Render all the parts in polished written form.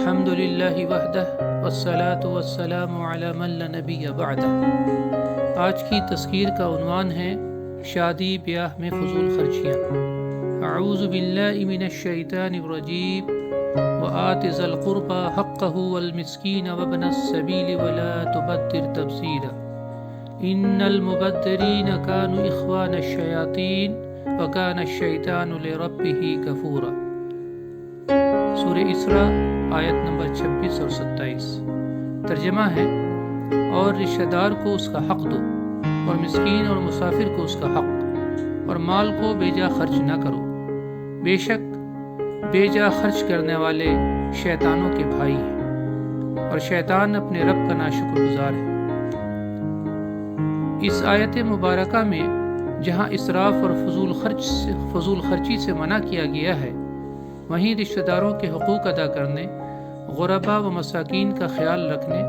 الحمد للہ وحدہ والصلاة والسلام علی من لا نبی بعدہ۔ آج کی تذکیر کا عنوان ہے شادی بیاہ میں فضول خرچیاں۔ اعوذ باللہ من الشیطان الرجیم وآت ذا القربى حقہ والمسکین وابن السبیل ولا تبذر تبذیرا ان المبذرین کانوا اخوان الشیاطین وکان الشیطان لربہ کفورا۔ سورہ اسراء آیت نمبر 26 اور 27۔ ترجمہ ہے، اور رشتہ دار کو اس کا حق دو، اور مسکین اور مسافر کو اس کا حق، اور مال کو بے جا خرچ نہ کرو، بے شک بے جا خرچ کرنے والے شیطانوں کے بھائی ہیں، اور شیطان اپنے رب کا ناشکر گزار ہے۔ اس آیت مبارکہ میں جہاں اسراف اور فضول خرچی سے منع کیا گیا ہے، وہیں رشتہ داروں کے حقوق ادا کرنے، غربا و مساکین کا خیال رکھنے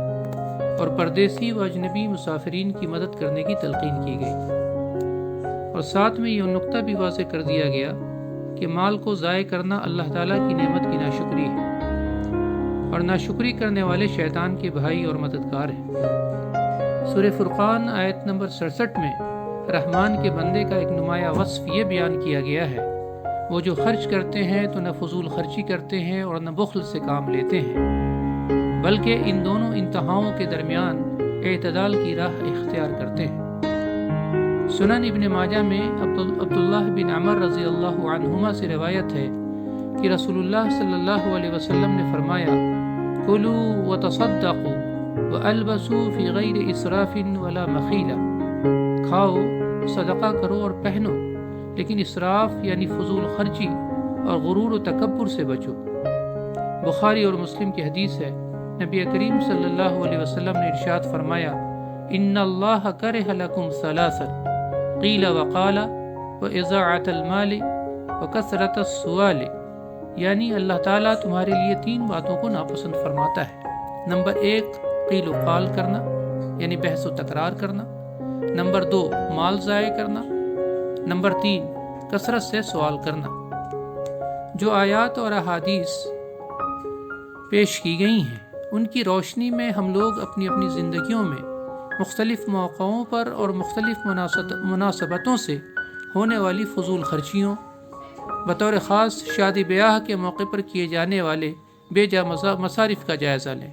اور پردیسی و اجنبی مسافرین کی مدد کرنے کی تلقین کی گئی، اور ساتھ میں یہ نقطہ بھی واضح کر دیا گیا کہ مال کو ضائع کرنا اللہ تعالیٰ کی نعمت کی ناشکری ہے، اور ناشکری کرنے والے شیطان کے بھائی اور مددگار ہیں۔ سورہ فرقان آیت نمبر 67 میں رحمان کے بندے کا ایک نمایاں وصف یہ بیان کیا گیا ہے، وہ جو خرچ کرتے ہیں تو نہ فضول خرچی کرتے ہیں اور نہ بخل سے کام لیتے ہیں، بلکہ ان دونوں انتہاؤں کے درمیان اعتدال کی راہ اختیار کرتے ہیں۔ سنن ابن ماجہ میں عبداللہ بن عمر رضی اللہ عنہما سے روایت ہے کہ رسول اللہ صلی اللہ علیہ وسلم نے فرمایا، کلوا وتصدقوا والبسوا فی غیر اسراف ولا مخیلہ، کھاؤ، صدقہ کرو اور پہنو، لیکن اسراف یعنی فضول خرچی اور غرور و تکبر سے بچو۔ بخاری اور مسلم کی حدیث ہے، نبی کریم صلی اللہ علیہ وسلم نے ارشاد فرمایا، ان اللہ کرہ لکم ثلاثا قیل وقال واضاعۃ المال وکثرۃ السؤال، یعنی اللہ تعالیٰ تمہارے لیے 3 باتوں کو ناپسند فرماتا ہے۔ نمبر 1 قیل و قال کرنا، یعنی بحث و تکرار کرنا۔ نمبر 2 مال ضائع کرنا۔ نمبر 3 کثرت سے سوال کرنا۔ جو آیات اور احادیث پیش کی گئی ہیں، ان کی روشنی میں ہم لوگ اپنی اپنی زندگیوں میں مختلف موقعوں پر اور مختلف مناسبتوں سے ہونے والی فضول خرچیوں، بطور خاص شادی بیاہ کے موقع پر کیے جانے والے بے جا مصارف کا جائزہ لیں،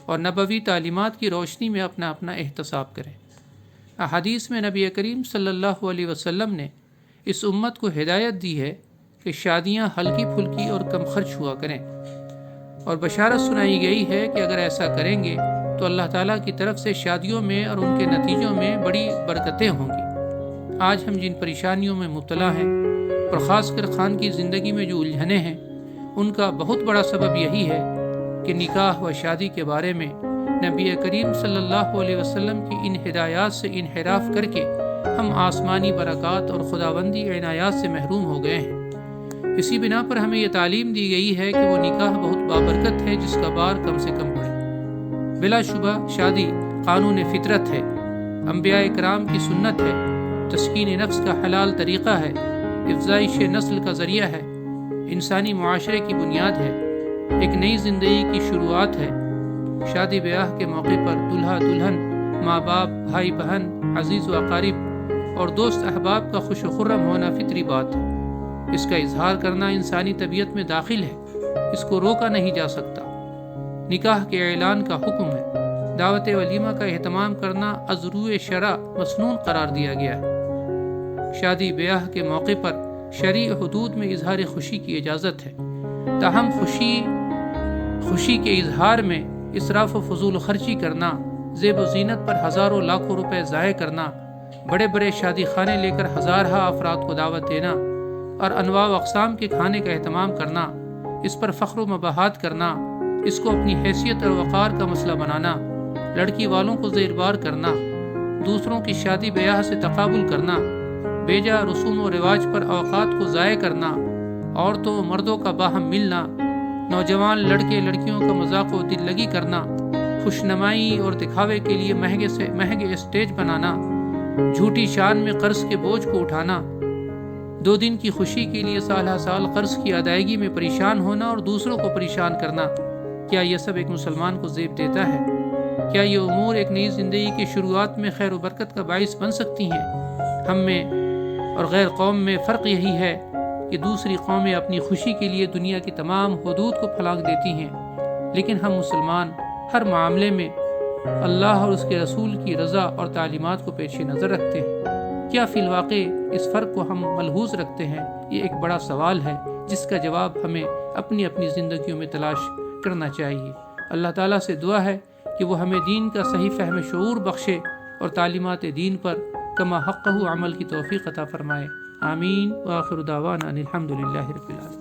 اور نبوی تعلیمات کی روشنی میں اپنا احتساب کریں۔ احادیث میں نبی کریم صلی اللہ علیہ وسلم نے اس امت کو ہدایت دی ہے کہ شادیاں ہلکی پھلکی اور کم خرچ ہوا کریں، اور بشارت سنائی گئی ہے کہ اگر ایسا کریں گے تو اللہ تعالیٰ کی طرف سے شادیوں میں اور ان کے نتیجوں میں بڑی برکتیں ہوں گی۔ آج ہم جن پریشانیوں میں مبتلا ہیں، اور خاص کر خان کی زندگی میں جو الجھنیں ہیں، ان کا بہت بڑا سبب یہی ہے کہ نکاح و شادی کے بارے میں نبی کریم صلی اللہ علیہ وسلم کی ان ہدایات سے انحراف کر کے ہم آسمانی برکات اور خداوندی عنایات سے محروم ہو گئے ہیں۔ اسی بنا پر ہمیں یہ تعلیم دی گئی ہے کہ وہ نکاح بہت بابرکت ہے جس کا بار کم سے کم پڑے۔ بلا شبہ شادی قانون فطرت ہے، انبیاء کرام کی سنت ہے، تسکین نفس کا حلال طریقہ ہے، افزائش نسل کا ذریعہ ہے، انسانی معاشرے کی بنیاد ہے، ایک نئی زندگی کی شروعات ہے۔ شادی بیاہ کے موقع پر دلہا دلہن، ماں باپ، بھائی بہن، عزیز و اقارب اور دوست احباب کا خوش و خرم ہونا فطری بات ہے۔ اس کا اظہار کرنا انسانی طبیعت میں داخل ہے، اس کو روکا نہیں جا سکتا۔ نکاح کے اعلان کا حکم ہے، دعوت ولیمہ کا اہتمام کرنا از روئے شرع مسنون قرار دیا گیا ہے۔ شادی بیاہ کے موقع پر شرعی حدود میں اظہار خوشی کی اجازت ہے، تاہم خوشی کے اظہار میں اسراف و فضول خرچی کرنا، زیب و زینت پر ہزاروں لاکھوں روپے ضائع کرنا، بڑے بڑے شادی خانے لے کر ہزارہ افراد کو دعوت دینا اور انواع و اقسام کے کھانے کا اہتمام کرنا، اس پر فخر و مباحات کرنا، اس کو اپنی حیثیت اور وقار کا مسئلہ بنانا، لڑکی والوں کو زیر بار کرنا، دوسروں کی شادی بیاہ سے تقابل کرنا، بے جا رسوم و رواج پر اوقات کو ضائع کرنا، عورتوں و مردوں کا باہم ملنا، نوجوان لڑکے لڑکیوں کا مذاق و دل لگی کرنا، خوش نمائی اور دکھاوے کے لیے مہنگے سے مہنگے اسٹیج بنانا، جھوٹی شان میں قرض کے بوجھ کو اٹھانا، 2 دن کی خوشی کے لیے سالہ سال قرض کی ادائیگی میں پریشان ہونا اور دوسروں کو پریشان کرنا، کیا یہ سب ایک مسلمان کو زیب دیتا ہے؟ کیا یہ امور ایک نئی زندگی کی شروعات میں خیر و برکت کا باعث بن سکتی ہیں؟ ہم میں اور غیر قوم میں فرق یہی ہے کہ دوسری قومیں اپنی خوشی کے لیے دنیا کی تمام حدود کو پھلانگ دیتی ہیں، لیکن ہم مسلمان ہر معاملے میں اللہ اور اس کے رسول کی رضا اور تعلیمات کو پیش نظر رکھتے ہیں۔ کیا فی الواقع اس فرق کو ہم ملحوظ رکھتے ہیں؟ یہ ایک بڑا سوال ہے جس کا جواب ہمیں اپنی اپنی زندگیوں میں تلاش کرنا چاہیے۔ اللہ تعالیٰ سے دعا ہے کہ وہ ہمیں دین کا صحیح فہم شعور بخشے اور تعلیمات دین پر کما حقہ عمل کی توفیق عطا فرمائے۔ آمین۔ وآخر دعوانا ان الحمد للہ رب العالمین۔